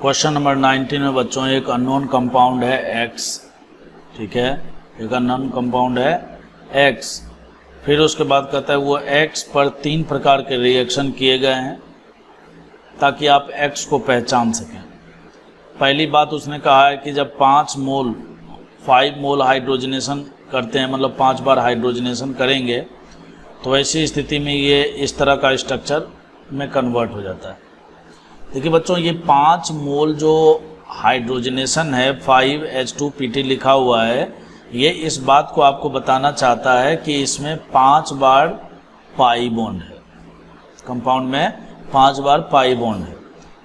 Question number 19 में बच्चों एक अननोन कंपाउंड है X, ठीक है, एक अननोन कंपाउंड है X। फिर उसके बाद कहता है वो X पर 3 प्रकार के रिएक्शन किए गए हैं ताकि आप X को पहचान सकें। पहली बात उसने कहा है कि जब 5 मोल हाइड्रोजनेशन करते हैं, मतलब 5 बार हाइड्रोजनेशन करेंगे तो ऐसी स्थिति में ये इस तरह का स्ट्रक्चर में कन्वर्ट हो जाता है। देखिए बच्चों, ये 5 मोल जो हाइड्रोजनेशन है 5H2PT लिखा हुआ है, ये इस बात को आपको बताना चाहता है कि इसमें 5 बार पाई बॉन्ड है, कंपाउंड में 5 बार पाई बॉन्ड है।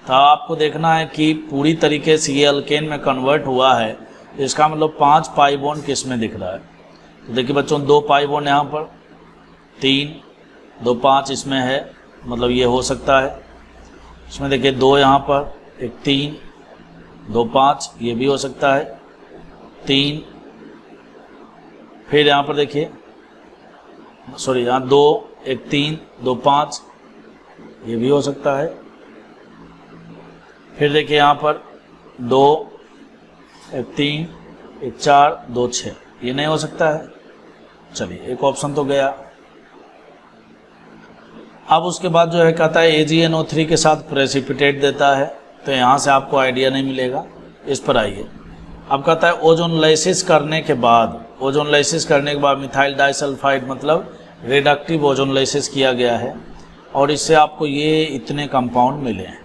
तो आपको देखना है कि पूरी तरीके से ये अल्केन में कन्वर्ट हुआ है, इसका मतलब 5 पाई बॉन्ड किस में दिख रहा है। तो देखिए बच्चों, 2 पाई बॉन्ड यहाँ पर, 3, 2, 5 इसमें है, मतलब ये हो सकता है। इसमें देखिए 2 यहाँ पर, एक 3, 2, 5, ये भी हो सकता है, 3, फिर यहाँ पर देखिए यहाँ 2, एक 3, 2, 5, ये भी हो सकता है। फिर देखिए यहाँ पर 2, एक 3, एक 4, 2, 6, ये नहीं हो सकता है। चलिए एक ऑप्शन तो गया। अब उसके बाद जो है कहता है AgNO3 के साथ प्रेसिपिटेट देता है, तो यहाँ से आपको आइडिया नहीं मिलेगा। इस पर आइए। अब कहता है ओजोनलाइसिस करने के बाद मिथाइल डाइसल्फाइड मतलब रिडक्टिव ओजोनलाइसिस किया गया है और इससे आपको ये इतने कंपाउंड मिले हैं,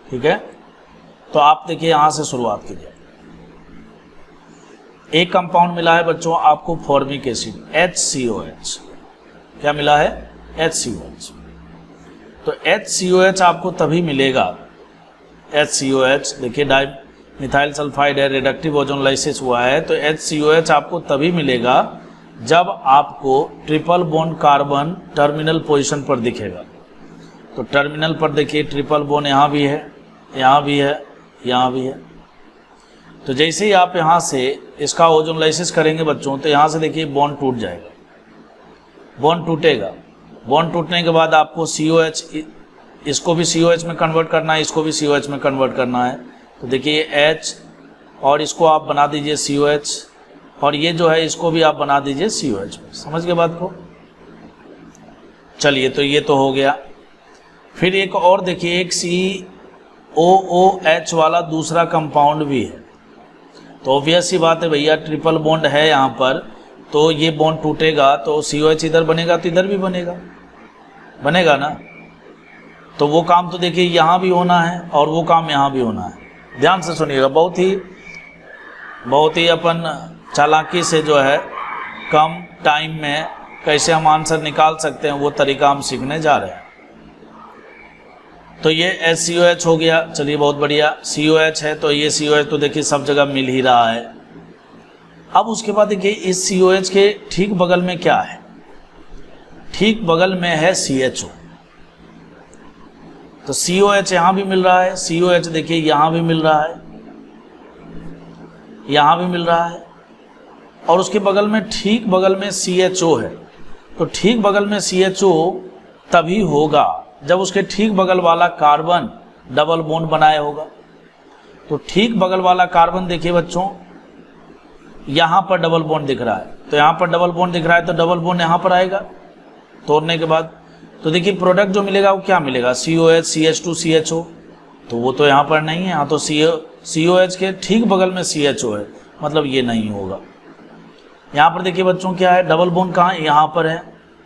ठीक है। तो आप देखिए यहाँ से शुरुआत कीजिए। एक कंपाउंड मिला है बच्चों आपको फॉर्मिक एसिड HCOH। क्या मिला है? HCOH। तो HCOH आपको तभी मिलेगा, HCOH देखिए डाई मिथाइल सल्फाइड है, रिडक्टिव ओजोनलाइसिस हुआ है, तो HCOH आपको तभी मिलेगा जब आपको triple bond carbon terminal position पर दिखेगा। तो टर्मिनल पर देखिए ट्रिपल बॉन्ड यहाँ भी है, यहाँ भी है, यहाँ भी है। तो जैसे ही आप यहाँ से इसका ओजोनलाइसिस करेंगे बच्चों, तो यहाँ से देखिए बॉन्ड टूट जाएगा, बॉन्ड टूटेगा। बॉन्ड टूटने के बाद आपको COH, इसको भी COH में कन्वर्ट करना है, इसको भी COH में कन्वर्ट करना है। तो देखिए H और इसको आप बना दीजिए COH और ये जो है इसको भी आप बना दीजिए COH में। समझ गए बात को? चलिए, तो ये तो हो गया। फिर एक और देखिए, एक COOH वाला दूसरा कंपाउंड भी है। तो ऑब्वियस सी बात है भैया, ट्रिपल बॉन्ड है यहाँ पर, तो ये बॉन्ड टूटेगा तो COH इधर बनेगा तो इधर भी बनेगा ना। तो वो काम तो देखिए यहाँ भी होना है और वो काम यहाँ भी होना है। ध्यान से सुनिएगा, बहुत ही अपन चालाकी से जो है कम टाइम में कैसे हम आंसर निकाल सकते हैं वो तरीका हम सीखने जा रहे हैं। तो ये HCOH हो गया, चलिए बहुत बढ़िया। COH है तो ये COH तो देखिए सब जगह मिल ही रहा है। अब उसके बाद देखिए इस COH के ठीक बगल में क्या है? ठीक बगल में है CHO। तो COH यहाँ भी मिल रहा है, COH देखिए यहाँ भी मिल रहा है, यहाँ भी मिल रहा है, और उसके बगल में ठीक बगल में CHO है। तो ठीक बगल में CHO तभी होगा जब उसके ठीक बगल वाला कार्बन डबल बॉन्ड बनाए होगा। तो ठीक बगल वाला कार्बन देखिए बच्चों, यहाँ पर डबल बॉन्ड दिख रहा है, तो यहाँ पर डबल बॉन्ड दिख रहा है, तो डबल बॉन्ड यहाँ पर आएगा तोड़ने के बाद। तो देखिए प्रोडक्ट जो मिलेगा वो क्या मिलेगा? COH, CH2, CHO। तो वो तो यहाँ पर नहीं है, यहाँ तो COH के ठीक बगल में CHO है, मतलब ये नहीं होगा। यहाँ पर देखिए बच्चों क्या है? डबल बॉन्ड कहाँ है? यहाँ पर है,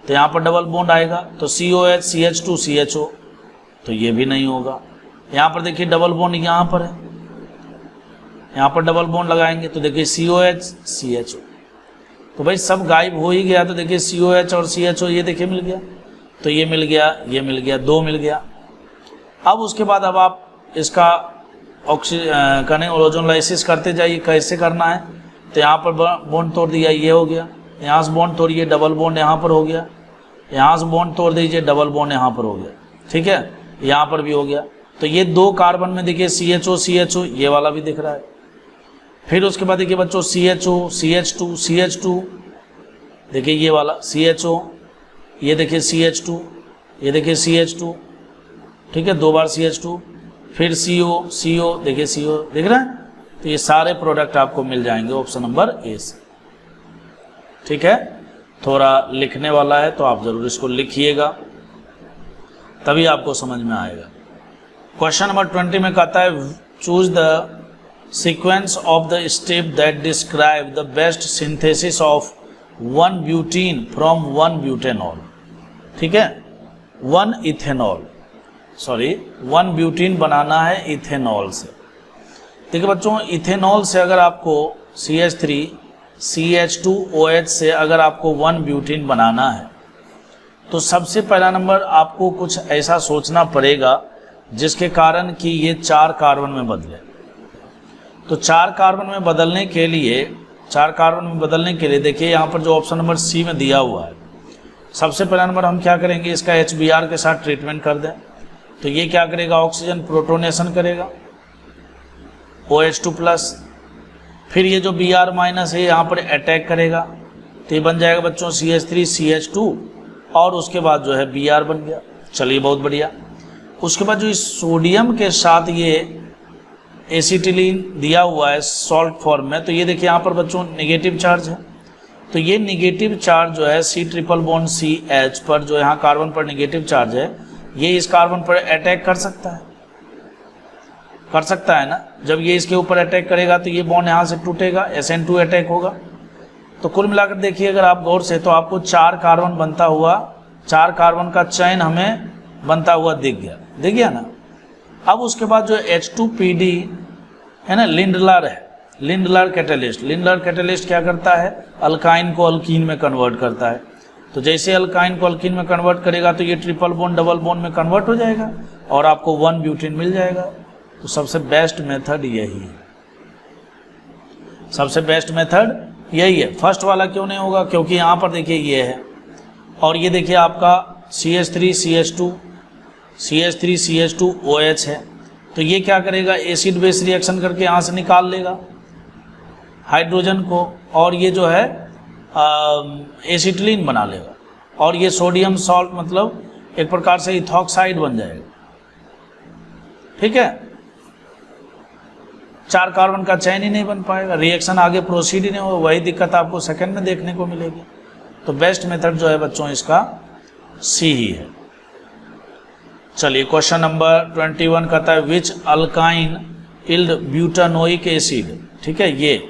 तो यहाँ पर डबल बॉन्ड आएगा, तो COH, CH2, CHO, तो ये भी नहीं होगा। यहाँ पर देखिए डबल बॉन्ड यहाँ पर है, यहाँ पर डबल बॉन्ड लगाएंगे तो देखिए COH, CHO, तो भाई सब गायब हो ही गया। तो देखिए COH और CHO ये देखिए मिल गया, तो ये मिल गया, ये मिल गया, 2 मिल गया। अब उसके बाद अब आप इसका ओजोनलाइसिस करते जाइए। कैसे करना है? तो यहाँ पर बॉन्ड तोड़ दिया, ये हो गया। यहाँ से बॉन्ड तोड़िए, डबल बॉन्ड यहाँ पर हो गया। यहाँ से बॉन्ड तोड़ दीजिए, डबल बॉन्ड यहाँ पर हो गया, ठीक है। यहाँ पर भी हो गया। तो ये 2 कार्बन में देखिए CHO, CHO, ये वाला भी दिख रहा है। फिर उसके बाद देखिए बच्चों CHO, CH2, CH2, देखिए ये वाला CHO, ये देखिए CH2, ये देखिए CH2, ठीक है, 2 बार CH2, फिर CO देखिए CO देख रहे हैं, तो ये सारे प्रोडक्ट आपको मिल जाएंगे ऑप्शन नंबर ए से। ठीक है, थोड़ा लिखने वाला है तो आप जरूर इसको लिखिएगा, तभी आपको समझ में आएगा। क्वेश्चन नंबर 20 में कहता है choose the sequence of the step that describe the best synthesis of 1 butene from 1 butanol. ठीक है, 1 ब्यूटीन बनाना है इथेनॉल से। देखिए बच्चों, इथेनॉल से अगर आपको CH3 CH2OH से अगर आपको 1 ब्यूटीन बनाना है तो सबसे पहला नंबर आपको कुछ ऐसा सोचना पड़ेगा जिसके कारण कि ये 4 कार्बन में बदले। तो 4 कार्बन में बदलने के लिए देखिए यहाँ पर जो ऑप्शन नंबर C में दिया हुआ है, सबसे पहला नंबर हम क्या करेंगे, इसका HBr के साथ ट्रीटमेंट कर दें। तो ये क्या करेगा, ऑक्सीजन प्रोटोनेशन करेगा OH2+, फिर ये जो Br- है यहाँ पर अटैक करेगा, तो ये बन जाएगा बच्चों CH3 CH2 और उसके बाद जो है Br बन गया। चलिए बहुत बढ़िया। उसके बाद जो इस सोडियम के साथ ये एसिटिलीन दिया हुआ है सॉल्ट फॉर्म में, तो ये देखिए यहाँ पर बच्चों नेगेटिव चार्ज है, तो ये नेगेटिव चार्ज जो है C∼CH पर जो यहाँ कार्बन पर नेगेटिव चार्ज है, ये इस कार्बन पर अटैक कर सकता है ना। जब ये इसके ऊपर अटैक करेगा तो ये बॉन्ड यहाँ से टूटेगा, SN2 अटैक होगा। तो कुल मिलाकर देखिए अगर आप गौर से, तो आपको 4 कार्बन का चयन हमें बनता हुआ दिख गया ना। अब उसके बाद जो H2PD है ना, लिंडलर कैटेलिस्ट क्या करता है, अल्काइन को अल्कीन में कन्वर्ट करता है। तो जैसे अल्काइन को अल्कीन में कन्वर्ट करेगा तो ये ट्रिपल बॉन्ड डबल बॉन्ड में कन्वर्ट हो जाएगा और आपको 1 ब्यूटीन मिल जाएगा। तो सबसे बेस्ट मेथड यही है। फर्स्ट वाला क्यों नहीं होगा, क्योंकि यहाँ पर देखिए ये है और ये देखिए आपका CH3 CH2OH है। तो ये क्या करेगा, एसिड बेस रिएक्शन करके यहाँ से निकाल लेगा हाइड्रोजन को और ये जो है एसिटिलीन बना लेगा और ये सोडियम सॉल्ट मतलब एक प्रकार से इथॉक्साइड बन जाएगा। ठीक है, 4 कार्बन का चयन ही नहीं बन पाएगा, रिएक्शन आगे प्रोसीड ही नहीं होगा, वही दिक्कत आपको सेकंड में देखने को मिलेगी। तो बेस्ट मेथड जो है बच्चों इसका C ही है। चलिए क्वेश्चन नंबर 21 कहता है विच अल्काइन इल्ड ब्यूटानोइक एसिड। ठीक है, ये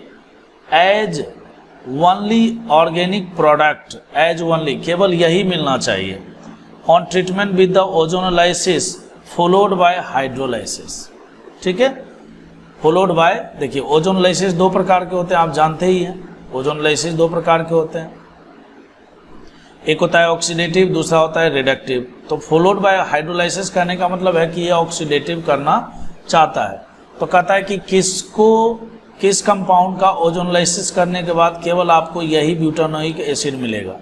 एज ओनली ऑर्गेनिक प्रोडक्ट, केवल यही मिलना चाहिए on treatment with the ozonolysis followed by hydrolysis. ठीक है, फॉलोड बाय, देखिए ओजोनोलाइसिस 2 प्रकार के होते हैं, आप जानते ही हैं। ओजोनोलाइसिस 2 प्रकार के होते हैं, एक होता है ऑक्सीडेटिव, दूसरा होता है रिडक्टिव। तो फॉलोड बाय हाइड्रोलाइसिस कहने का मतलब है कि ये ऑक्सीडेटिव करना चाहता है। तो कहता है कि किस कंपाउंड का ओजोनोलाइसिस करने के बाद केवल आपको यही ब्यूटानोइक एसिड मिलेगा।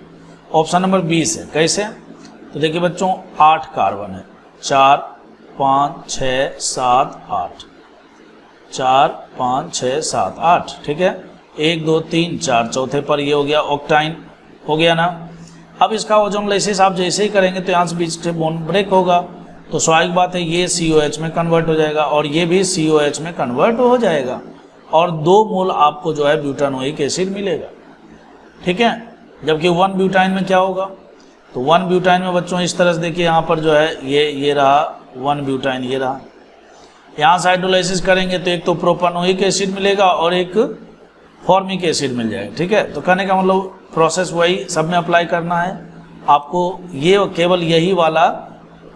ऑप्शन नंबर 20 है। कैसे, तो देखिए बच्चों 8 कार्बन है, 4 5 6 7 8, 4 5 6 7 8। ठीक है, 1 2 3 4, चौथे पर ये हो गया ऑक्टाइन, हो गया ना। अब इसका ओजोनोलाइसिस आप जैसे ही करेंगे तो यहाँ से बीच से बॉन्ड ब्रेक होगा, तो स्वाभाविक बात है ये COH में कन्वर्ट हो जाएगा और ये भी COH में कन्वर्ट हो जाएगा और 2 मोल आपको जो है ब्यूटानोइक एसिड मिलेगा। ठीक है, जबकि 1 ब्यूटाइन में क्या होगा, तो 1 ब्यूटाइन में बच्चों इस तरह से देखिए यहाँ पर जो है ये रहा 1 ब्यूटाइन, ये रहा। यहाँ से हाइड्रोलाइसिस करेंगे तो एक तो प्रोपानोइक एसिड मिलेगा और एक फॉर्मिक एसिड मिल जाएगा। ठीक है, तो कहने का मतलब प्रोसेस वही सब में अप्लाई करना है आपको, ये केवल यही वाला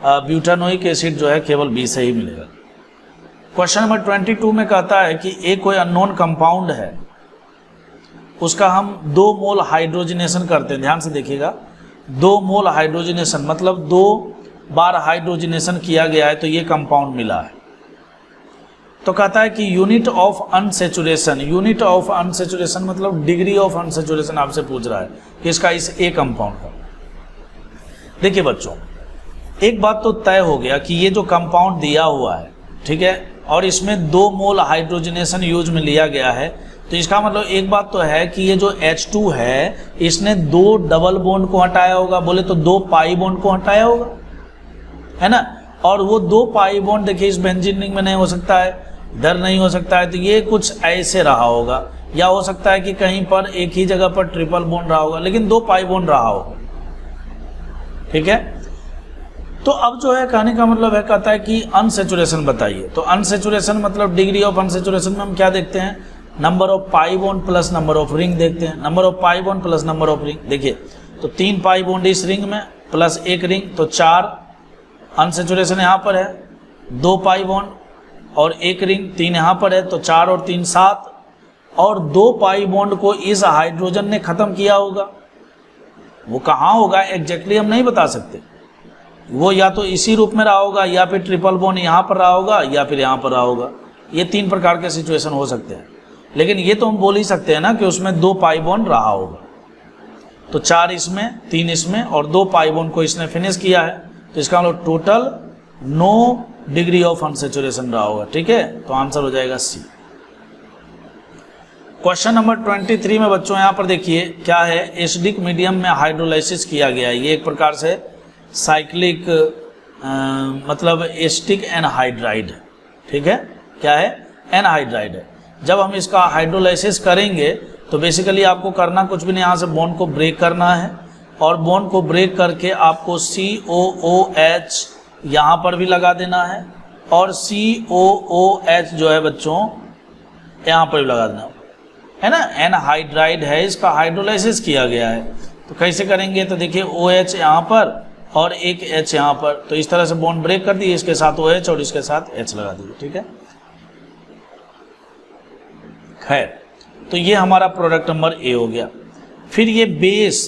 ब्यूटानोइक एसिड जो है केवल B से ही मिलेगा। क्वेश्चन नंबर 22 में कहता है कि एक कोई अननोन कंपाउंड है, उसका हम 2 मोल हाइड्रोजनेशन करते हैं। ध्यान से देखिएगा, 2 मोल हाइड्रोजनेशन मतलब 2 बार हाइड्रोजनेशन किया गया है तो ये कंपाउंड मिला है। तो कहता है कि यूनिट ऑफ अनसेचुरेशन मतलब डिग्री ऑफ अनसेचुरेशन आपसे पूछ रहा है कि इसका इस ए कंपाउंड का। देखिए बच्चों, एक बात तो तय हो गया कि ये जो कंपाउंड दिया हुआ है, ठीक है, और इसमें 2 मोल हाइड्रोजनेशन यूज में लिया गया है, तो इसका मतलब एक बात तो है कि ये जो H2 है इसने 2 डबल बॉन्ड को हटाया होगा, बोले तो 2 पाई बॉन्ड को हटाया होगा, है ना। और वो 2 पाई बॉन्ड देखिए इस बेंजीन रिंग में नहीं हो सकता है, इधर नहीं हो सकता है, तो ये कुछ ऐसे रहा होगा, या हो सकता है कि कहीं पर एक ही जगह पर ट्रिपल बॉन्ड रहा होगा, लेकिन 2 पाई बॉन्ड रहा होगा। ठीक है, तो अब जो है कहने का मतलब है, कहता है कि अनसैचुरेशन बताइए। तो अनसैचुरेशन मतलब डिग्री ऑफ अनसैचुरेशन में हम क्या देखते हैं, number of pi bond plus number of ring देखते हैं। Number of pi bond plus number of ring, देखिए तो 3 पाई बॉन्ड इस रिंग में प्लस 1 रिंग, तो 4 अनसैचुरेशन यहाँ पर है, 2 पाई बॉन्ड और 1 रिंग, 3 यहाँ पर है, तो 4 और 3 7, और 2 पाई बॉन्ड को इस हाइड्रोजन ने खत्म किया होगा। वो कहाँ होगा एग्जैक्टली हम नहीं बता सकते, वो या तो इसी रूप में रहा होगा, या फिर ट्रिपल बॉन्ड यहाँ पर रहा होगा, या फिर यहाँ पर रहा होगा। ये 3 प्रकार के सिचुएशन हो सकते हैं, लेकिन ये तो हम बोल ही सकते हैं ना कि उसमें 2 पाई बॉन्ड रहा होगा। तो 4 इसमें, 3 इसमें और 2 पाई बॉन्ड को इसने फिनिश किया है, तो इसका मतलब टोटल 9 डिग्री ऑफ अनसैचुरेशन रहा होगा। ठीक है, तो आंसर हो जाएगा सी। क्वेश्चन नंबर 23 में बच्चों यहाँ पर देखिए क्या है, एसिडिक मीडियम में हाइड्रोलाइसिस किया गया है। ये एक प्रकार से साइक्लिक मतलब एसिटिक एनहाइड्राइड है। ठीक है, क्या है, एनहाइड्राइड है। जब हम इसका हाइड्रोलाइसिस करेंगे तो बेसिकली आपको करना कुछ भी नहीं, यहाँ से बॉन्ड को ब्रेक करना है, और बॉन्ड को ब्रेक करके आपको COOH यहाँ पर भी लगा देना है, और COOH जो है बच्चों यहाँ पर भी लगा देना है ना। एनहाइड्राइड है, इसका हाइड्रोलाइसिस किया गया है। तो कैसे करेंगे, तो देखिए OH यहाँ पर और एक H यहाँ पर, तो इस तरह से बॉन्ड ब्रेक कर दिए, इसके साथ OH और इसके साथ H लगा दीजिए। ठीक है, खैर तो ये हमारा प्रोडक्ट नंबर ए हो गया। फिर ये बेस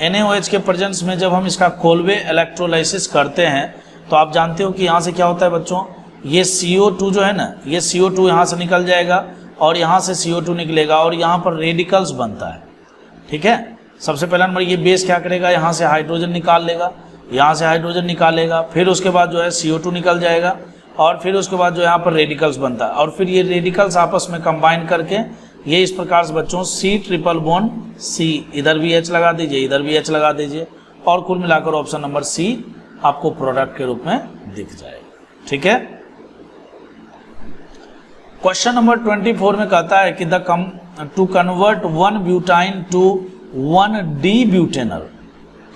NaOH के प्रेजेंस में जब हम इसका कोलवे इलेक्ट्रोलाइसिस करते हैं, तो आप जानते हो कि यहाँ से क्या होता है बच्चों, ये CO2 जो है ना, ये CO2 यहाँ से निकल जाएगा और यहाँ से CO2 निकलेगा और यहाँ पर रेडिकल्स बनता है। ठीक है, सबसे पहला नंबर ये बेस क्या करेगा, यहाँ से हाइड्रोजन निकाल लेगा, यहाँ से हाइड्रोजन निकालेगा, फिर उसके बाद जो है CO2 निकल जाएगा, और फिर उसके बाद जो यहाँ पर रेडिकल्स बनता है, और फिर ये रेडिकल्स आपस में कंबाइन करके ये इस प्रकार से बच्चों C ट्रिपल बॉन्ड C, इधर भी H लगा दीजिए, इधर भी H लगा दीजिए, और कुल मिलाकर ऑप्शन नंबर C आपको प्रोडक्ट के रूप में दिख जाएगा। ठीक है, क्वेश्चन नंबर 24 में कहता है कि to convert 1 butyne to 1 D butanal.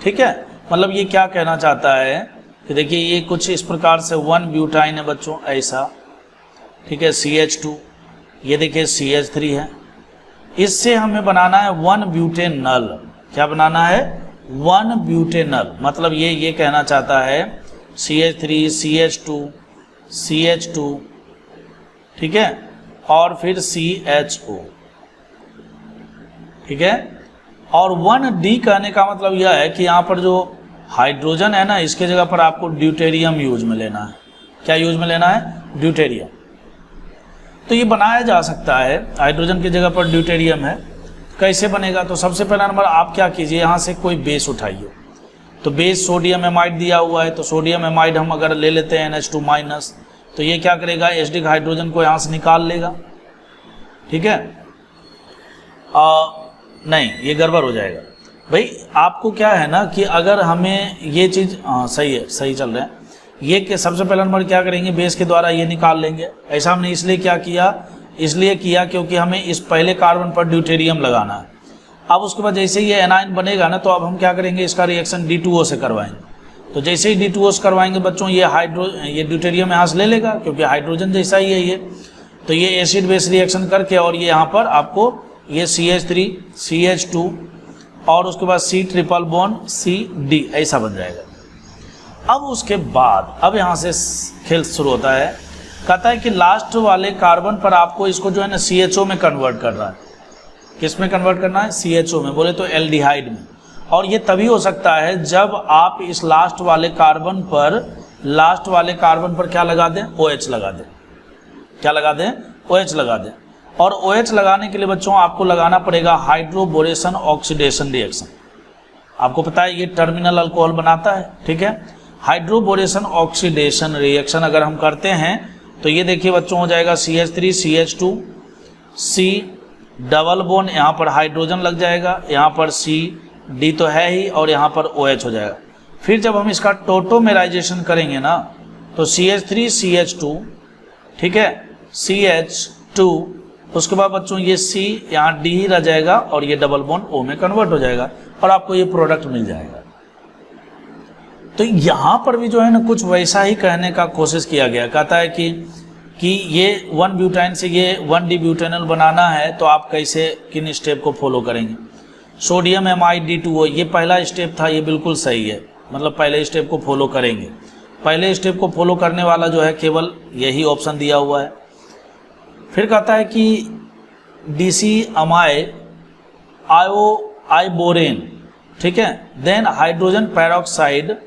ठीक है, मतलब ये क्या कहना चाहता है कि देखिए ये कुछ इस प्रकार से 1 ब्यूटाइन है बच्चों, ऐसा। ठीक है, CH2, ये देखिए CH3 है, इससे हमें बनाना है 1 ब्यूटेनल। क्या बनाना है, 1 ब्यूटेनल। मतलब ये कहना चाहता है CH3 CH2 CH2, ठीक है, और फिर CHO। ठीक है, और 1D कहने का मतलब यह है कि यहाँ पर जो हाइड्रोजन है ना, इसके जगह पर आपको ड्यूटेरियम यूज में लेना है। क्या यूज में लेना है, ड्यूटेरियम। तो ये बनाया जा सकता है, हाइड्रोजन की जगह पर ड्यूटेरियम है। कैसे बनेगा, तो सबसे पहला नंबर आप क्या कीजिए, यहाँ से कोई बेस उठाइए। तो बेस सोडियम एमाइड दिया हुआ है, तो सोडियम एमाइड हम अगर ले लेते हैं NH2-, तो ये क्या करेगा, एसिडिक हाइड्रोजन को यहाँ से निकाल लेगा। ठीक है, नहीं ये गड़बड़ हो जाएगा भाई। आपको क्या है ना कि अगर हमें ये चीज़ सही है, सही चल रहे हैं, ये कि सबसे पहला नंबर क्या करेंगे, बेस के द्वारा ये निकाल लेंगे। ऐसा हमने इसलिए क्या किया, इसलिए किया क्योंकि हमें इस पहले कार्बन पर ड्यूटेरियम लगाना है। अब उसके बाद जैसे ये एनाइन बनेगा ना, तो अब हम क्या करेंगे, इसका रिएक्शन D2O से करवाएंगे। तो जैसे ही D2O से करवाएंगे बच्चों, ये ड्यूटेरियम यहाँ से ले लेगा, क्योंकि हाइड्रोजन जैसा ही है ये। तो ये एसिड बेस रिएक्शन करके, और ये यहाँ पर आपको ये CH3 CH2 और उसके बाद C ट्रिपल बॉन्ड CD ऐसा बन जाएगा। अब उसके बाद अब यहाँ से खेल शुरू होता है। कहता है कि लास्ट वाले कार्बन पर आपको इसको जो है ना CHO में कन्वर्ट करना है। किस में कन्वर्ट करना है, CHO में, बोले तो एल्डिहाइड में। और ये तभी हो सकता है जब आप इस लास्ट वाले कार्बन पर क्या लगा दें, OH लगा दें। क्या लगा दें, OH लगा दें। और OH लगाने के लिए बच्चों आपको लगाना पड़ेगा हाइड्रोबोरेशन ऑक्सीडेशन रिएक्शन। आपको पता है ये टर्मिनल अल्कोहल बनाता है। ठीक है, हाइड्रोबोरेशन ऑक्सीडेशन रिएक्शन अगर हम करते हैं तो ये देखिए बच्चों हो जाएगा CH3 CH2 C double bond, यहाँ पर हाइड्रोजन लग जाएगा, यहाँ पर CD तो है ही, और यहाँ पर OH हो जाएगा। फिर जब हम इसका टोटोमेराइजेशन करेंगे ना, तो CH3CH2, ठीक है, CH2, उसके बाद बच्चों ये C यहाँ D ही रह जाएगा और ये डबल बॉन्ड O में कन्वर्ट हो जाएगा और आपको ये प्रोडक्ट मिल जाएगा। तो यहाँ पर भी जो है ना कुछ वैसा ही कहने का कोशिश किया गया, कहता है कि ये 1 ब्यूटाइन से ये 1D ब्यूटेनॉल बनाना है तो आप कैसे किन स्टेप को फॉलो करेंगे। सोडियम MiD2O, ये पहला स्टेप था, ये बिल्कुल सही है, मतलब पहले स्टेप को फॉलो करेंगे। पहले स्टेप को फॉलो करने वाला जो है केवल यही ऑप्शन दिया हुआ है। फिर कहता है कि DC आइबोरेन, ठीक है, देन हाइड्रोजन पेरोक्साइड।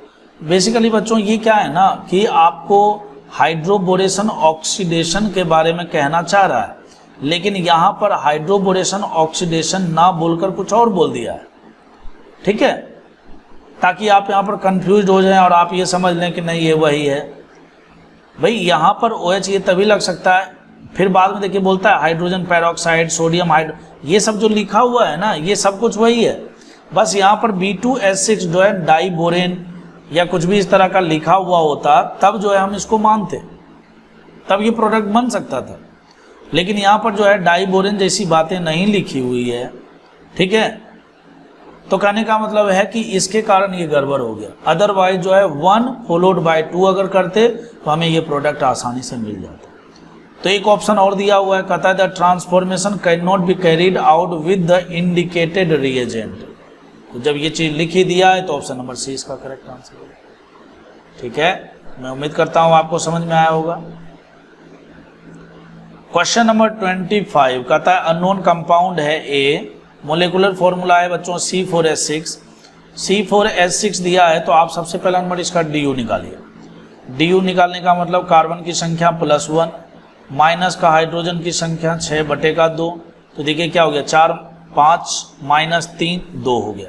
बेसिकली बच्चों ये क्या है ना कि आपको हाइड्रोबोरेशन ऑक्सीडेशन के बारे में कहना चाह रहा है, लेकिन यहाँ पर हाइड्रोबोरेशन ऑक्सीडेशन ना बोलकर कुछ और बोल दिया है, ठीक है, ताकि आप यहाँ पर कंफ्यूज हो जाएं और आप ये समझ लें कि नहीं ये वही है। भाई यहाँ पर OH ये तभी लग सकता है, फिर बाद में देखिए बोलता है हाइड्रोजन पेरोक्साइड, सोडियम ये सब जो लिखा हुआ है ना ये सब कुछ वही है, बस यहाँ पर B2S6 जो है डाइबोरेन या कुछ भी इस तरह का लिखा हुआ होता तब जो है हम इसको मानते, तब ये प्रोडक्ट बन सकता था। लेकिन यहाँ पर जो है डाइबोरेन जैसी बातें नहीं लिखी हुई है, ठीक है, तो कहने का मतलब है कि इसके कारण ये गड़बड़ हो गया। अदरवाइज जो है 1 फॉलोड बाय 2 अगर करते तो हमें ये प्रोडक्ट आसानी से मिल जाता। तो एक ऑप्शन और दिया हुआ है, कहता है the transformation can not be carried out with the indicated reagent. तो जब ये चीज लिखी दिया है तो ऑप्शन नंबर C इसका करेक्ट आंसर है, ठीक है। मैं उम्मीद करता हूं आपको समझ में आया होगा। क्वेश्चन नंबर 25 कहता है अननोन कंपाउंड है A, मोलिकुलर फॉर्मूला है बच्चों C4H6। C4H6 दिया है तो आप सबसे पहला नंबर इसका DU निकालिए। DU निकालने का मतलब कार्बन की संख्या +1 माइनस का हाइड्रोजन की संख्या 6/2, तो देखिए क्या हो गया 4 5 -3 2 हो गया।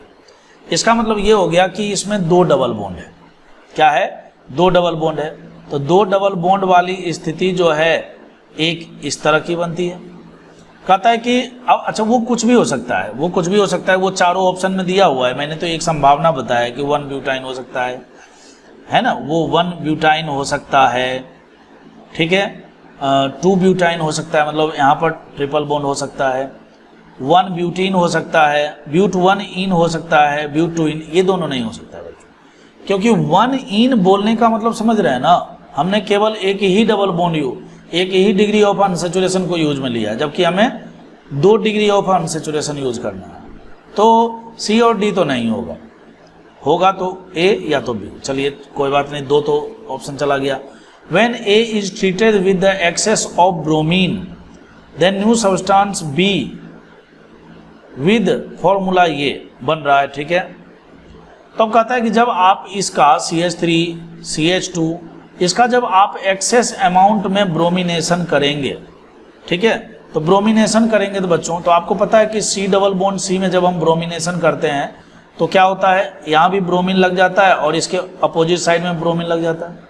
इसका मतलब ये हो गया कि इसमें 2 डबल बॉन्ड है। क्या है? 2 डबल बॉन्ड है। तो 2 डबल बॉन्ड वाली स्थिति जो है एक इस तरह की बनती है। कहता है कि अब अच्छा वो कुछ भी हो सकता है, वो कुछ भी हो सकता है, वो चारों ऑप्शन में दिया हुआ है। मैंने तो एक संभावना बताया कि 1 ब्यूटाइन हो सकता है ना, वो 1 ब्यूटाइन हो सकता है, ठीक है, 2 ब्यूटाइन हो सकता है, मतलब यहाँ पर ट्रिपल बॉन्ड हो सकता है, 1 ब्यूटीन हो सकता है, ब्यूट 1 इन हो सकता है, ब्यूट 2 इन, ये दोनों नहीं हो सकता है बच्चों, क्योंकि 1 इन बोलने का मतलब समझ रहे हैं ना, हमने केवल एक ही डबल बॉन्ड एक ही डिग्री ऑफ अनसैचुरेशन को यूज में लिया है, जबकि हमें 2 डिग्री ऑफ अनसैचुरेशन यूज करना है। तो सी और डी तो नहीं होगा, होगा तो ए या तो बी। चलिए कोई बात नहीं, 2 तो ऑप्शन चला गया। When A is treated with the excess of bromine, then new substance B with formula ये बन रहा है, ठीक है। तो अब कहता है कि जब आप इसका CH3 CH2 इसका जब आप एक्सेस अमाउंट में ब्रोमिनेशन करेंगे, ठीक है, तो ब्रोमिनेशन करेंगे तो बच्चों तो आपको पता है कि C डबल बॉन्ड C में जब हम ब्रोमिनेशन करते हैं तो क्या होता है, यहाँ भी ब्रोमीन लग जाता है और इसके अपोजिट साइड में ब्रोमीन लग जाता है।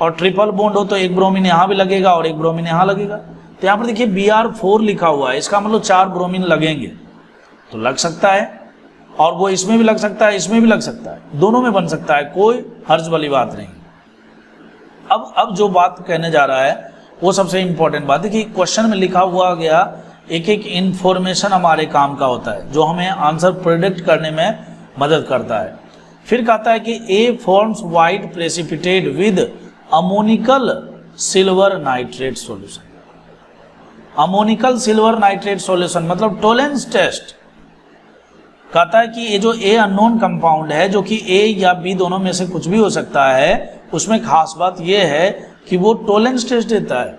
और ट्रिपल बॉन्ड हो तो एक ब्रोमीन यहाँ भी लगेगा और एक ब्रोमीन यहाँ लगेगा। तो यहाँ पर देखिए Br4 लिखा हुआ है, इसका मतलब 4 ब्रोमीन लगेंगे, तो लग सकता है, और वो इसमें भी लग सकता है, इसमें भी लग सकता है, दोनों में बन सकता है, कोई हर्ज वाली बात नहीं। अब जो बात कहने जा रहा है वो सबसे इंपॉर्टेंट बात है कि क्वेश्चन में लिखा हुआ गया एक एक इंफॉर्मेशन हमारे काम का होता है, जो हमें आंसर प्रेडिक्ट करने में मदद करता है। फिर कहता है कि A forms white precipitate with ammoniacal silver nitrate solution. Ammoniacal silver nitrate solution मतलब टोलेंस टेस्ट। कहता है कि ये जो ए अननोन कंपाउंड है, जो कि ए या बी दोनों में से कुछ भी हो सकता है, उसमें खास बात यह है कि वो टोलेंस टेस्ट देता है।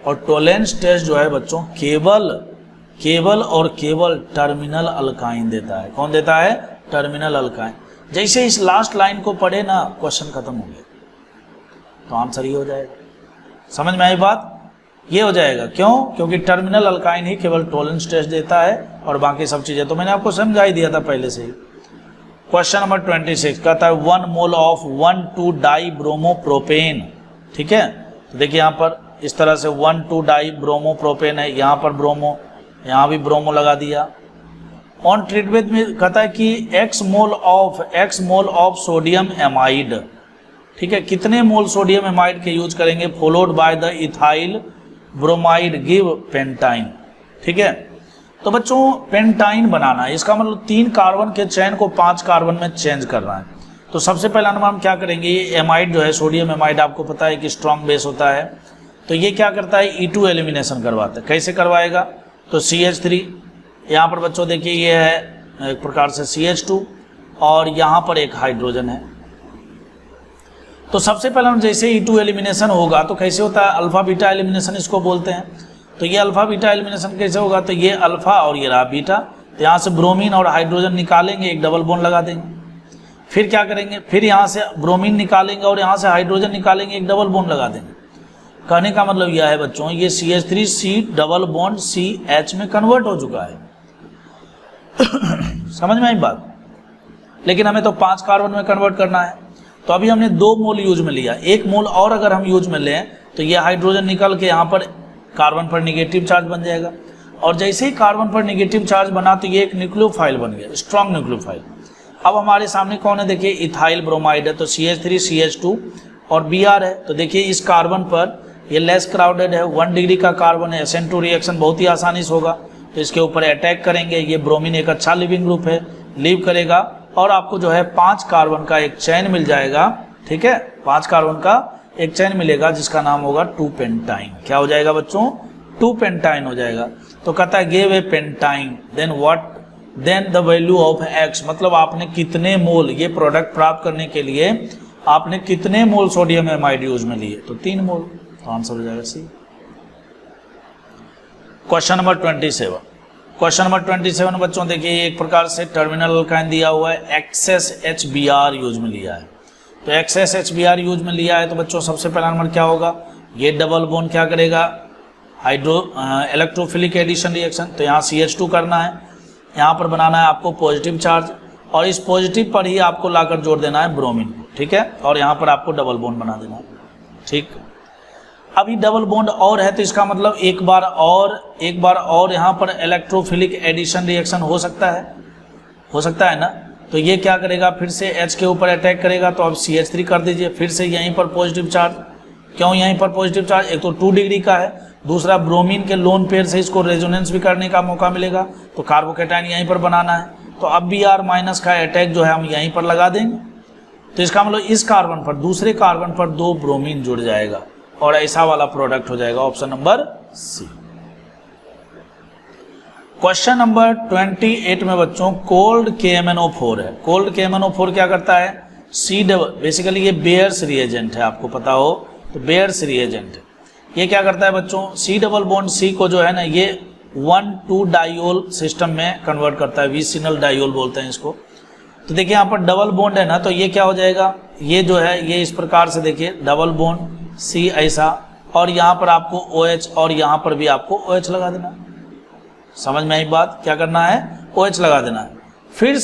और टोलेंस टेस्ट जो है बच्चों केवल और केवल टर्मिनल अल्काइन देता है। कौन देता है? Terminal alkyne. जैसे इस लास्ट लाइन को पढ़े ना, क्वेश्चन खत्म हो गया, तो आंसर ही हो जाएगा। समझ में आई बात? ये हो जाएगा। क्यों? क्योंकि टर्मिनल अल्काइन ही केवल टोलेंस टेस्ट देता है और बाकी सब चीजें तो मैंने आपको समझा ही दिया था पहले से ही। क्वेश्चन नंबर 26 कहता है 1 मोल ऑफ 1,2-डाइब्रोमोप्रोपेन। ठीक है, तो देखिए यहाँ पर इस तरह से 1,2-डाइब्रोमोप्रोपेन है, यहाँ पर ब्रोमो, यहाँ भी ब्रोमो लगा दिया। ऑन ट्रीटमेंट में कहता है कि x mole of sodium amide. ठीक है, कितने मोल सोडियम एमाइड के यूज करेंगे, followed by the ethyl bromide give pentyne. ठीक है, तो बच्चों पेंटाइन बनाना है, इसका मतलब 3 कार्बन के चेन को 5 कार्बन में चेंज करना है। तो सबसे पहला नंबर हम क्या करेंगे, ये एमाइड जो है सोडियम एमाइड आपको पता है कि स्ट्रॉन्ग बेस होता है, तो ये क्या करता है E2 एलिमिनेशन करवाता है। कैसे करवाएगा, तो CH3 यहाँ पर बच्चों देखिए ये है एक प्रकार से CH2 और यहाँ पर एक हाइड्रोजन है। तो सबसे पहले जैसे E2 एलिमिनेशन होगा तो कैसे होता है, अल्फा बीटा एलिमिनेशन इसको बोलते हैं। तो ये अल्फा बीटा एलिमिनेशन कैसे होगा, तो ये अल्फा और ये रहा बीटा, तो यहाँ से ब्रोमीन और हाइड्रोजन निकालेंगे, एक डबल बॉन्ड लगा देंगे। फिर क्या करेंगे, फिर यहाँ से ब्रोमीन निकालेंगे और यहाँ से हाइड्रोजन निकालेंगे, एक डबल बॉन्ड लगा देंगे। कहने का मतलब यह है बच्चों, ये CH3C डबल बॉन्ड CH में कन्वर्ट हो चुका है। समझ में आई बात, लेकिन हमें तो 5 कार्बन में कन्वर्ट करना है। तो अभी हमने 2 मोल यूज में लिया, 1 मोल और अगर हम यूज में लें तो ये हाइड्रोजन निकल के यहाँ पर कार्बन पर निगेटिव चार्ज बन जाएगा, और जैसे ही कार्बन पर निगेटिव चार्ज बना तो ये एक न्यूक्लियोफाइल बन गया, स्ट्रॉन्ग न्यूक्लियोफाइल। अब हमारे सामने कौन है, देखिए इथाइल ब्रोमाइड है, तो CH3CH2 और Br है। तो देखिए इस कार्बन पर ये लेस क्राउडेड है, 1 डिग्री का कार्बन है, SN2 रिएक्शन बहुत ही आसानी से होगा। तो इसके ऊपर अटैक करेंगे, ये ब्रोमीन एक अच्छा लिविंग ग्रुप है, लीव करेगा और आपको जो है 5 कार्बन का एक चैन मिल जाएगा। ठीक है, 5 कार्बन का एक चैन मिलेगा जिसका नाम होगा 2 पेंटाइन। क्या हो जाएगा बच्चों, 2 पेंटाइन हो जाएगा। तो कहता है give a pentyne then what, then the value of X, मतलब आपने कितने मोल, ये प्रोडक्ट प्राप्त करने के लिए आपने कितने मोल सोडियम एमाइड यूज में लिए, तो 3 मोल। तो आंसर हो जाएगा C. Question number 27। Question number 27 बच्चों देखिए एक प्रकार से टर्मिनल अल्काइन दिया हुआ है, XSHBr यूज में लिया है। तो XSHBr यूज में लिया है तो बच्चों सबसे पहला नंबर क्या होगा, ये डबल बॉन्ड क्या करेगा, इलेक्ट्रोफिलिक एडिशन रिएक्शन। तो यहाँ CH2 करना है, यहाँ पर बनाना है आपको पॉजिटिव चार्ज और इस पॉजिटिव पर ही आपको लाकर जोड़ देना है ब्रोमीन। ठीक है, और यहाँ पर आपको डबल बॉन्ड बना देना है। ठीक, अभी डबल बॉन्ड और है तो इसका मतलब एक बार और यहाँ पर इलेक्ट्रोफिलिक एडिशन रिएक्शन हो सकता है ना। तो ये क्या करेगा, फिर से H के ऊपर अटैक करेगा, तो अब CH3 कर दीजिए, फिर से यहीं पर पॉजिटिव चार्ज। क्यों यहीं पर पॉजिटिव चार्ज, एक तो 2 डिग्री का है, दूसरा ब्रोमीन के लोन पेयर से इसको रेजोनेंस भी करने का मौका मिलेगा, तो कार्बोकेटाइन यहीं पर बनाना है। तो अब Br माइनस का अटैक जो है हम यहीं पर लगा देंगे, तो इसका मतलब इस कार्बन पर दूसरे कार्बन पर 2 ब्रोमीन जुड़ जाएगा और ऐसा वाला प्रोडक्ट हो जाएगा, option number C. Question number 28 में बच्चों कोल्ड KMnO4 है। कोल्ड KMnO4 क्या करता है, बेसिकली ये बेयर्स रिएजेंट है, आपको पता हो तो बेयर्स रिएजेंट है। ये क्या करता है बच्चों, C डबल बॉन्ड C को जो है ना ये 1,2 डाइओल सिस्टम में कन्वर्ट करता है, विसिनल डाइओल बोलते हैं इसको। तो देखिए यहाँ पर डबल बॉन्ड है ना, तो ये क्या हो जाएगा, ये जो है ये इस प्रकार से देखिए डबल बॉन्ड C ऐसा, और यहाँ पर आपको OH और यहाँ पर भी आपको OH लगा देना। समझ में आई बात, क्या करना है, OH लगा देना है। फिर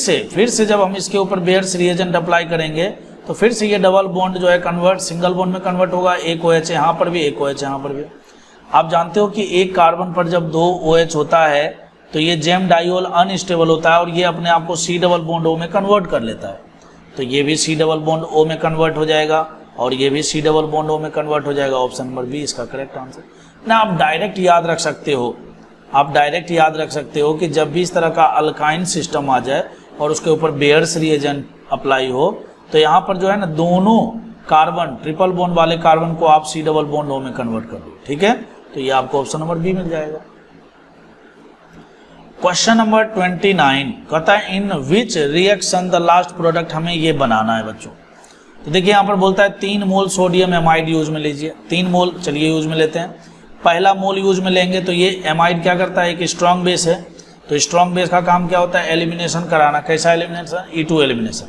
से जब हम इसके ऊपर बेयर्स रिएजेंट अप्लाई करेंगे तो फिर से ये डबल बॉन्ड जो है कन्वर्ट सिंगल बॉन्ड में कन्वर्ट होगा, एक OH यहाँ पर भी, एक OH यहाँ पर भी। आप जानते हो कि एक कार्बन पर जब 2 OH होता है तो ये जेम डाइओल अनस्टेबल होता है और ये अपने आप को C डबल बॉन्ड O में कन्वर्ट कर लेता है। तो ये भी C डबल बॉन्ड O में कन्वर्ट हो जाएगा और ये भी C डबल बॉन्ड O में कन्वर्ट हो जाएगा, ऑप्शन नंबर बी इसका करेक्ट आंसर ना। आप डायरेक्ट याद रख सकते हो कि जब भी इस तरह का अल्काइन सिस्टम आ जाए और उसके ऊपर बेयर्स रिएजेंट अप्लाई हो तो यहाँ पर जो है ना दोनों कार्बन ट्रिपल बॉन्ड वाले कार्बन को आप C डबल बॉन्ड O में कन्वर्ट कर दो। ठीक है, तो ये आपको ऑप्शन नंबर बी मिल जाएगा। क्वेश्चन नंबर 29 कहता है in which reaction the last product, हमें ये बनाना है बच्चों। तो देखिए यहाँ पर बोलता है 3 मोल सोडियम एमाइड यूज में लीजिए, 3 मोल चलिए यूज में लेते हैं। पहला मोल यूज में लेंगे तो ये एमाइड क्या करता है, एक स्ट्रॉन्ग बेस है, तो स्ट्रॉन्ग बेस का काम क्या होता है, एलिमिनेशन कराना। कैसा एलिमिनेशन, E2 एलिमिनेशन।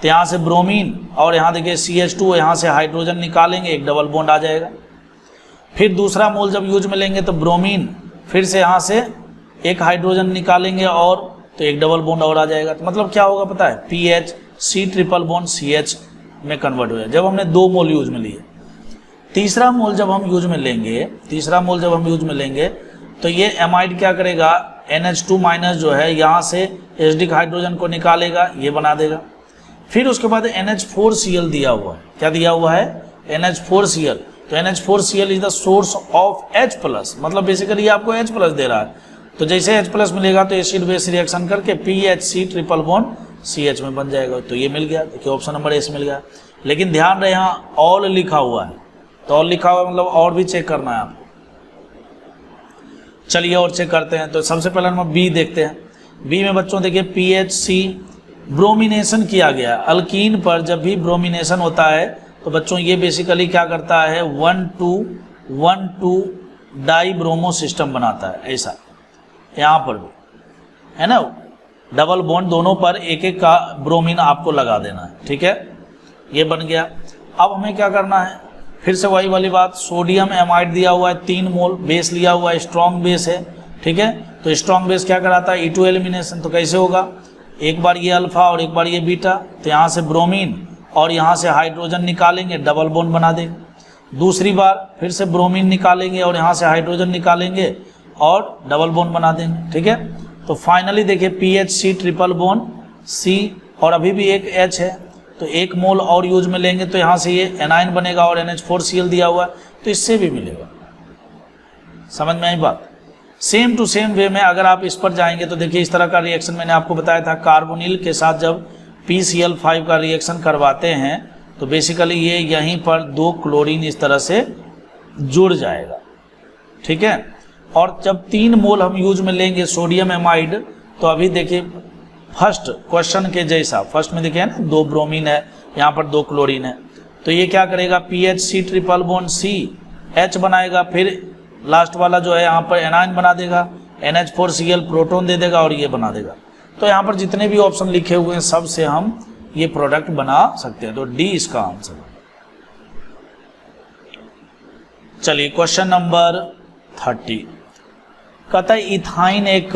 तो यहाँ से ब्रोमीन और यहाँ देखिए CH2, यहाँ से हाइड्रोजन निकालेंगे, एक डबल बॉन्ड आ जाएगा। फिर दूसरा मोल जब यूज में लेंगे तो ब्रोमीन, फिर से यहाँ से एक हाइड्रोजन निकालेंगे और तो एक डबल बॉन्ड और आ जाएगा। तो मतलब क्या होगा पता है, PH C triple bond CH में कन्वर्ट हो जाए जब हमने 2 मोल यूज में लिए। तीसरा मोल जब हम यूज में लेंगे तो ये एमाइड क्या करेगा, NH2 माइनस जो है यहाँ से एसिडिक हाइड्रोजन को निकालेगा, ये बना देगा। फिर उसके बाद NH4Cl दिया हुआ है, क्या दिया हुआ है, NH4Cl। तो NH4Cl is the source of H+, मतलब बेसिकली ये आपको H+ दे रहा है। तो जैसे H+ मिलेगा तो एसिड बेस रिएक्शन करके PHC ट्रिपल बॉन्ड CH में बन जाएगा। तो ये मिल गया, देखिए ऑप्शन नंबर एस मिल गया। लेकिन ध्यान रहे यहाँ ऑल लिखा हुआ है, तो ऑल लिखा हुआ है मतलब और भी चेक करना है आपको। चलिए और चेक करते हैं। तो सबसे पहले हम बी देखते हैं। बी में बच्चों देखिए PHC ब्रोमिनेशन किया गया। अल्कीन पर जब भी ब्रोमिनेशन होता है तो बच्चों ये बेसिकली क्या करता है, 1,2,1,2 डाई ब्रोमो सिस्टम बनाता है। ऐसा यहाँ पर भी है ना, डबल बॉन्ड दोनों पर एक एक का ब्रोमीन आपको लगा देना है, ठीक है, ये बन गया। अब हमें क्या करना है, फिर से वही वाली बात, सोडियम एमाइड दिया हुआ है 3 मोल, बेस लिया हुआ है, स्ट्रॉन्ग बेस है, ठीक है। तो स्ट्रॉन्ग बेस क्या कराता है, E2 एलिमिनेशन। तो कैसे होगा, एक बार ये अल्फा और एक बार ये बीटा, तो यहाँ से ब्रोमीन और यहाँ से हाइड्रोजन निकालेंगे, डबल बॉन्ड बना देंगे। दूसरी बार फिर से ब्रोमीन निकालेंगे और यहाँ से हाइड्रोजन निकालेंगे और डबल बॉन्ड बना देंगे, ठीक है। तो फाइनली देखिए PHC ट्रिपल बॉन्ड C, और अभी भी एक H है, तो 1 मोल और यूज में लेंगे तो यहाँ से ये एनाइन बनेगा और NH4Cl दिया हुआ है, तो इससे भी मिलेगा। समझ में आई बात। सेम टू सेम वे में अगर आप इस पर जाएंगे तो देखिए इस तरह का रिएक्शन मैंने आपको बताया था, कार्बोनिल के साथ जब PCl5 का रिएक्शन करवाते हैं तो बेसिकली ये यहीं पर 2 क्लोरीन इस तरह से जुड़ जाएगा, ठीक है। और जब 3 मोल हम यूज में लेंगे सोडियम एमाइड, तो अभी देखिए फर्स्ट क्वेश्चन के जैसा, फर्स्ट में देखिए ना 2 ब्रोमीन है, यहाँ पर 2 क्लोरीन है, तो ये क्या करेगा, PHC triple bond C H बनाएगा, फिर लास्ट वाला जो है यहाँ पर एनाइन बना देगा, NH4Cl प्रोटॉन दे देगा और ये बना देगा। तो यहाँ पर जितने भी ऑप्शन लिखे हुए हैं सब से हम ये प्रोडक्ट बना सकते हैं, तो डी इसका आंसर। चलिए क्वेश्चन नंबर 30, कहता है इथाइन एक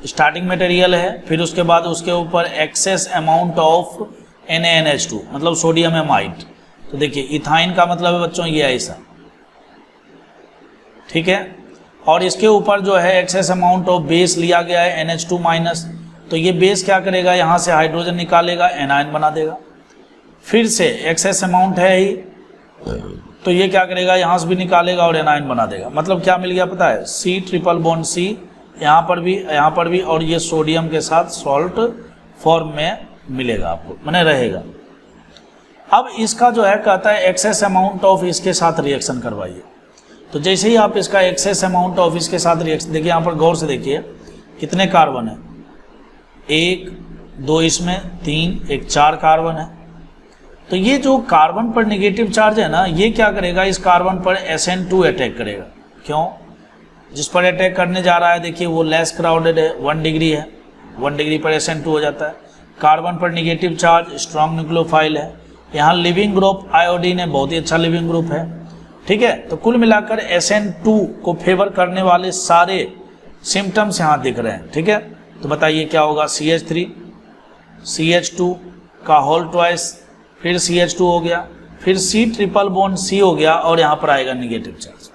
स्टार्टिंग मटेरियल है, फिर उसके बाद उसके ऊपर एक्सेस अमाउंट ऑफ NaNH2 मतलब सोडियम एमाइड। तो देखिए इथाइन का मतलब है बच्चों ये ऐसा, ठीक है, और इसके ऊपर जो है एक्सेस अमाउंट ऑफ बेस लिया गया है NH2-, तो ये बेस क्या करेगा, यहाँ से हाइड्रोजन निकालेगा, एनाइन बना देगा। फिर से एक्सेस अमाउंट है ही, तो ये क्या करेगा, यहाँ से भी निकालेगा और एनाइन बना देगा। मतलब क्या मिल गया पता है, C ट्रिपल बॉन्ड C, यहाँ पर भी, और ये सोडियम के साथ सॉल्ट फॉर्म में मिलेगा आपको, माने रहेगा। अब इसका जो है कहता है एक्सेस अमाउंट ऑफ इसके साथ रिएक्शन करवाइए। तो जैसे ही आप इसका एक्सेस अमाउंट ऑफ इसके साथ रिएक्शन, देखिए यहाँ पर गौर से देखिए कितने कार्बन है, 1 2 इसमें 3, एक 4 कार्बन है। तो ये जो कार्बन पर नेगेटिव चार्ज है ना, ये क्या करेगा, इस कार्बन पर SN2 अटैक करेगा। क्यों, जिस पर अटैक करने जा रहा है देखिए वो लेस क्राउडेड है, 1 डिग्री है, 1 डिग्री पर SN2 हो जाता है। कार्बन पर नेगेटिव चार्ज, स्ट्रॉन्ग न्यूक्लियोफाइल है। यहाँ लिविंग ग्रुप आयोडीन है, बहुत ही अच्छा लिविंग ग्रुप है, ठीक है। तो कुल मिलाकर SN2 को फेवर करने वाले सारे सिम्टम्स यहाँ दिख रहे हैं, ठीक है। तो बताइए क्या होगा, CH3 CH2 का होल ट्वाइस, फिर CH2 हो गया, फिर C ट्रिपल बॉन्ड C हो गया, और यहाँ पर आएगा निगेटिव चार्ज।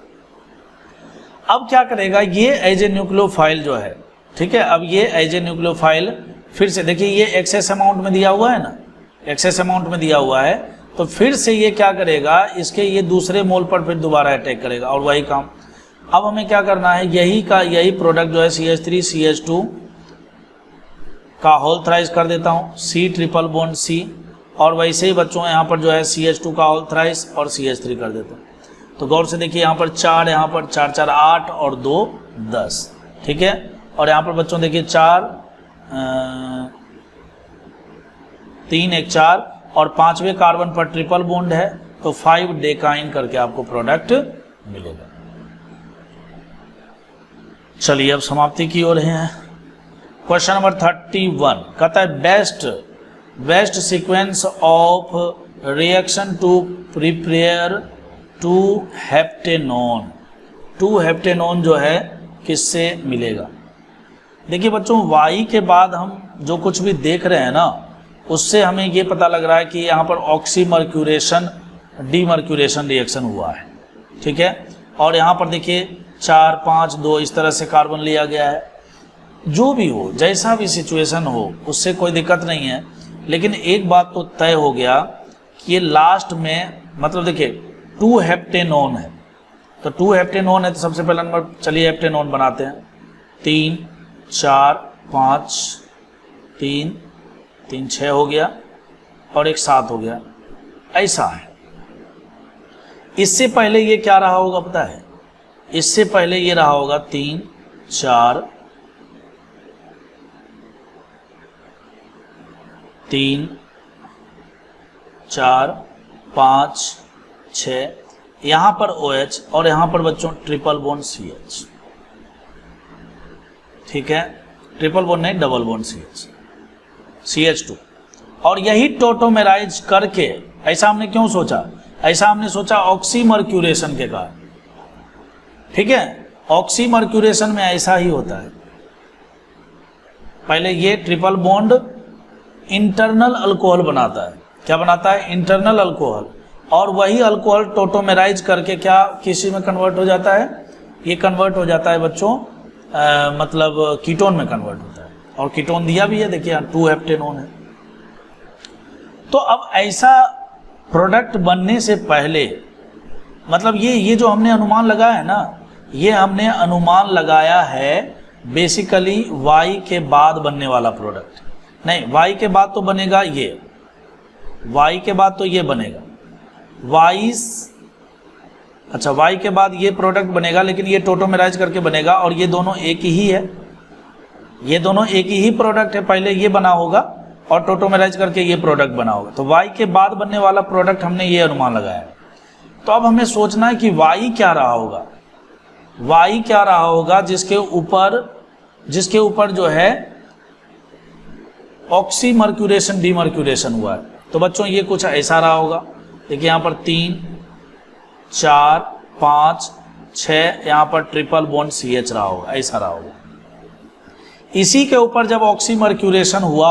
अब क्या करेगा ये एज ए न्यूक्लियोफाइल जो है, ठीक है। अब ये एज ए न्यूक्लियोफाइल फिर से देखिए ये एक्सेस अमाउंट में दिया हुआ है ना, एक्सेस अमाउंट में दिया हुआ है, तो फिर से ये क्या करेगा, इसके ये दूसरे मोल पर फिर दोबारा अटैक करेगा और वही काम। अब हमें क्या करना है, यही प्रोडक्ट जो है CH3 CH2 का होल थ्राइस कर देता हूँ, C ट्रिपल बॉन्ड C, और वैसे ही बच्चों यहाँ पर जो है CH2 का होल थ्राइस और CH3 कर देता हूँ। तो गौर से देखिए यहाँ पर 4, यहाँ पर 4 4 8 और 2 10, ठीक है। और यहाँ पर बच्चों देखिए 4 3 1 4 और 5वें कार्बन पर ट्रिपल बॉन्ड है, तो 5 डेकाइन करके आपको प्रोडक्ट मिलेगा। चलिए अब समाप्ति की ओर हैं। क्वेश्चन नंबर 31 कहता है best sequence of reaction to prepare 2 heptanone. 2 heptanone जो है किससे मिलेगा। देखिए बच्चों Y के बाद हम जो कुछ भी देख रहे हैं ना, उससे हमें ये पता लग रहा है कि यहाँ पर ऑक्सीमर्क्यूरेशन डीमर्क्यूरेशन रिएक्शन हुआ है, ठीक है। और यहाँ पर देखिए 4 5 2 इस तरह से कार्बन लिया गया है। जो भी हो, जैसा भी सिचुएशन हो, उससे कोई दिक्कत नहीं है, लेकिन एक बात तो तय हो गया कि ये लास्ट में, मतलब देखिए 2 हेप्टेनोन है, तो 2 हेप्टेनोन है तो सबसे पहला नंबर, चलिए हेप्टेनोन बनाते हैं। 3 4 5, 3 3 6 हो गया और एक 7 हो गया, ऐसा है। इससे पहले ये क्या रहा होगा पता है? इससे पहले ये रहा होगा 3 4 3 4 5 6, यहां पर OH और यहां पर बच्चों ट्रिपल बॉन्ड CH, ठीक है, ट्रिपल बॉन्ड नहीं, डबल बॉन्ड CH, CH2। और यही टोटोमेराइज करके, ऐसा हमने क्यों सोचा? ऐसा हमने सोचा ऑक्सीमर्क्यूरेशन के कारण, ठीक है। ऑक्सीमर्क्यूरेशन में ऐसा ही होता है, पहले ये ट्रिपल बॉन्ड इंटरनल अल्कोहल बनाता है। क्या बनाता है? Internal alcohol. और वही अल्कोहल टोटोमेराइज करके क्या किसी में कन्वर्ट हो जाता है? ये कन्वर्ट हो जाता है बच्चों, मतलब कीटोन में कन्वर्ट होता है। और कीटोन दिया भी है, देखिए 2 हेप्टेनोन है। तो अब ऐसा प्रोडक्ट बनने से पहले, मतलब ये जो हमने अनुमान लगाया है ना, ये हमने अनुमान लगाया है बेसिकली Y के बाद बनने वाला प्रोडक्ट। नहीं, Y के बाद तो बनेगा ये, Y के बाद तो ये बनेगा, अच्छा Y के बाद ये प्रोडक्ट बनेगा, लेकिन ये टोटोमेराइज करके बनेगा और ये दोनों एक ही है, ये दोनों एक ही प्रोडक्ट है। पहले ये बना होगा और टोटोमेराइज करके ये प्रोडक्ट बना होगा, तो Y के बाद बनने वाला प्रोडक्ट हमने ये अनुमान लगाया है। तो अब हमें सोचना है कि Y क्या रहा होगा, Y क्या रहा होगा जिसके ऊपर जो है ऑक्सीमर्क्यूरेशन डीमर्क्यूरेशन हुआ है। तो बच्चों ये कुछ ऐसा रहा होगा, देखिए यहाँ पर 3 4 5 6, यहाँ पर ट्रिपल बॉन्ड CH रहा होगा, ऐसा रहा होगा। इसी के ऊपर जब ऑक्सीमर्क्यूरेशन हुआ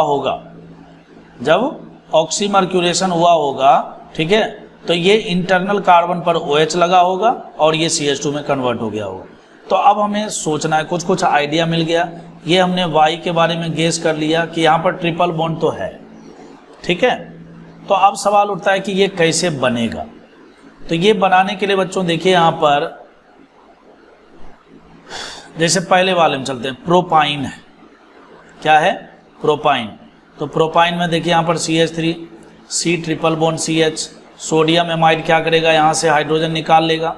होगा, ठीक है, तो ये इंटरनल कार्बन पर OH लगा होगा और ये CH2 में कन्वर्ट हो गया होगा। तो अब हमें सोचना है, कुछ आइडिया मिल गया। ये हमने Y के बारे में गेस कर लिया कि यहाँ पर ट्रिपल बॉन्ड तो है, ठीक है। तो अब सवाल उठता है कि ये कैसे बनेगा। तो ये बनाने के लिए बच्चों देखिए यहाँ पर, जैसे पहले वाले में चलते हैं, प्रोपाइन है, क्या है? प्रोपाइन। तो प्रोपाइन में देखिए यहाँ पर CH3, C triple bond CH, sodium amide क्या करेगा, यहाँ से हाइड्रोजन निकाल लेगा,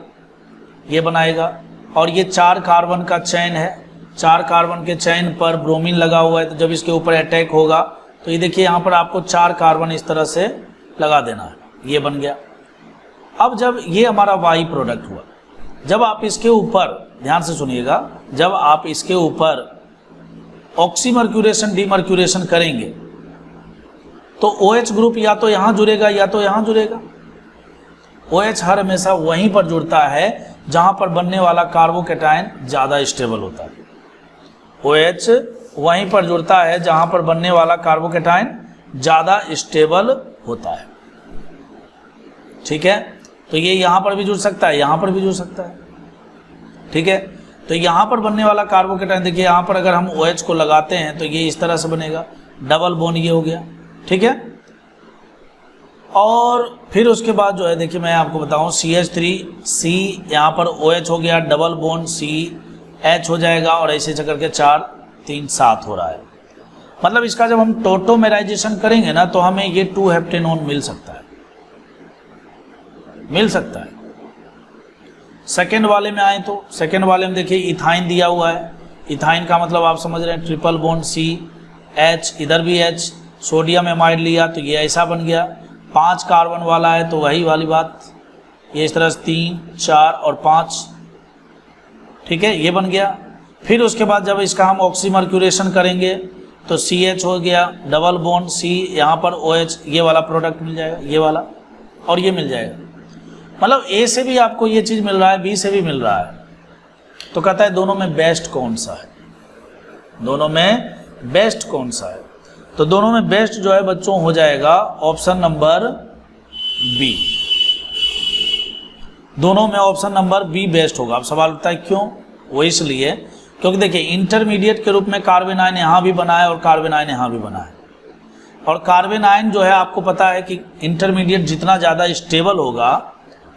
ये बनाएगा। और ये 4 कार्बन का चैन है, 4 कार्बन के चैन पर ब्रोमीन लगा हुआ है, तो जब इसके ऊपर अटैक होगा तो ये देखिए यहाँ पर आपको 4 कार्बन इस तरह से लगा देना है, ये बन गया। अब जब ये हमारा Y प्रोडक्ट हुआ, जब आप इसके ऊपर, ध्यान से सुनिएगा, जब आप इसके ऊपर ऑक्सीमर्क्यूरेशन डीमर्क्यूरेशन करेंगे तो OH ग्रुप या तो यहाँ जुड़ेगा या तो यहाँ जुड़ेगा। OH हर हमेशा वहीं पर जुड़ता है जहाँ पर बनने वाला कार्बोकैटायन ज़्यादा स्टेबल होता है। OH वहीं पर जुड़ता है जहाँ पर बनने वाला कार्बोकैटायन ज़्यादा स्टेबल होता है, ठीक है। तो ये यहाँ पर भी जुड़ सकता है, यहाँ पर भी जुड़ सकता है, ठीक है। तो यहाँ पर बनने वाला कार्बोकैटायन देखिए, यहाँ पर अगर हम OH को लगाते हैं तो ये इस तरह से बनेगा, डबल बॉन्ड ये हो गया, ठीक है। और फिर उसके बाद जो है देखिए मैं आपको बताऊं, CH3C यहाँ पर OH हो गया, डबल बॉन्ड CH हो जाएगा और ऐसे चक्कर के 4 3 7 हो रहा है। मतलब इसका जब हम टोटोमेराइजेशन करेंगे ना तो हमें ये 2 हेप्टेनोन मिल सकता है, मिल सकता है। सेकेंड वाले में आए तो सेकेंड वाले में देखिए इथाइन दिया हुआ है। इथाइन का मतलब आप समझ रहे हैं, ट्रिपल बॉन्ड CH, इधर भी H, सोडियम एमाइड लिया तो ये ऐसा बन गया। 5 कार्बन वाला है तो वही वाली बात, ये इस तरह से 3 4 और 5, ठीक है, ये बन गया। फिर उसके बाद जब इसका हम ऑक्सीमर्क्यूरेशन करेंगे तो CH हो गया, डबल बॉन्ड C, यहाँ पर OH, ये वाला प्रोडक्ट मिल जाएगा, ये वाला, और ये मिल जाएगा। मतलब A से भी आपको ये चीज़ मिल रहा है, B से भी मिल रहा है। तो कहता है दोनों में बेस्ट कौन सा है, दोनों में बेस्ट कौन सा है। तो दोनों में बेस्ट जो है बच्चों हो जाएगा ऑप्शन नंबर B। दोनों में ऑप्शन नंबर B बेस्ट होगा। अब सवाल उठता है क्यों? वो इसलिए क्योंकि देखिए इंटरमीडिएट के रूप में कार्बन आयन यहाँ भी बना है और कार्बन आयन यहाँ भी बना है, और कार्बन आयन जो है आपको पता है कि इंटरमीडिएट जितना ज़्यादा स्टेबल होगा,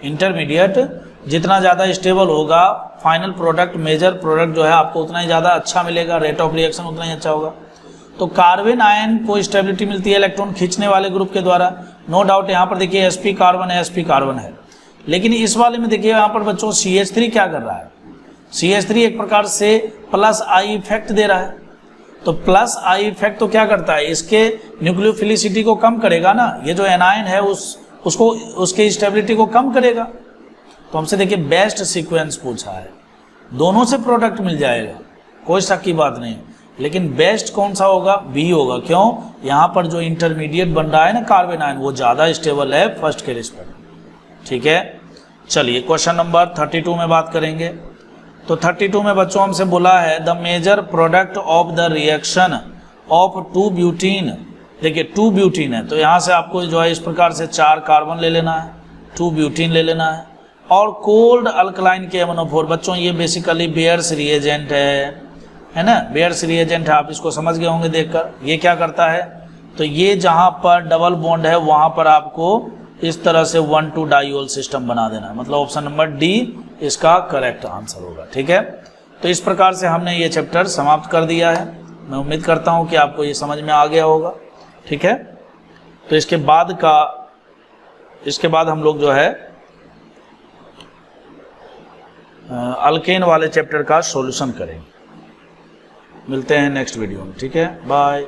इंटरमीडिएट जितना ज़्यादा स्टेबल होगा, फाइनल प्रोडक्ट मेजर प्रोडक्ट जो है आपको उतना ही ज़्यादा अच्छा मिलेगा, रेट ऑफ रिएक्शन उतना ही अच्छा होगा। तो कार्बन आयन को स्टेबिलिटी मिलती है इलेक्ट्रॉन खींचने वाले ग्रुप के द्वारा, नो डाउट। यहाँ पर देखिए sp कार्बन है, sp कार्बन है, लेकिन इस वाले में देखिए यहाँ पर बच्चों CH3 क्या कर रहा है, CH3 एक प्रकार से प्लस आई इफेक्ट दे रहा है। तो प्लस आई इफेक्ट तो क्या करता है, इसके न्यूक्लियोफिलिसिटी को कम करेगा ना, ये जो एनायन है उसको उसके स्टेबिलिटी को कम करेगा। तो हमसे देखिए बेस्ट सीक्वेंस पूछा है, दोनों से प्रोडक्ट मिल जाएगा, कोई शक की बात नहीं, लेकिन बेस्ट कौन सा होगा, बी होगा। क्यों, यहाँ पर जो इंटरमीडिएट बन रहा है ना कार्बन आयन, वो ज़्यादा स्टेबल है फर्स्ट के रिस्पेक्ट। ठीक है, चलिए क्वेश्चन नंबर 32 में बात करेंगे। तो 32 में बच्चों हमसे बोला है the major product of the reaction of 2 butyne. देखिए 2 ब्यूटीन है, तो यहाँ से आपको जो है इस प्रकार से 4 कार्बन ले लेना है, 2 ब्यूटीन ले लेना है, और कोल्ड अल्कलाइन के MnO4। बच्चों ये बेसिकली बेयर्स रिएजेंट है ना, बेयर्स रिएजेंट है, आप इसको समझ गए होंगे देखकर। ये क्या करता है, तो ये जहाँ पर डबल बॉन्ड है वहाँ पर आपको इस तरह से 1,2 डाइओल सिस्टम बना देना है, मतलब ऑप्शन नंबर डी इसका करेक्ट आंसर होगा। ठीक है, तो इस प्रकार से हमने ये चैप्टर समाप्त कर दिया है। मैं उम्मीद करता हूँ कि आपको ये समझ में आ गया होगा। ठीक है, तो इसके बाद हम लोग जो है अल्केन वाले चैप्टर का सॉल्यूशन करेंगे। मिलते हैं नेक्स्ट वीडियो में। ठीक है, बाय।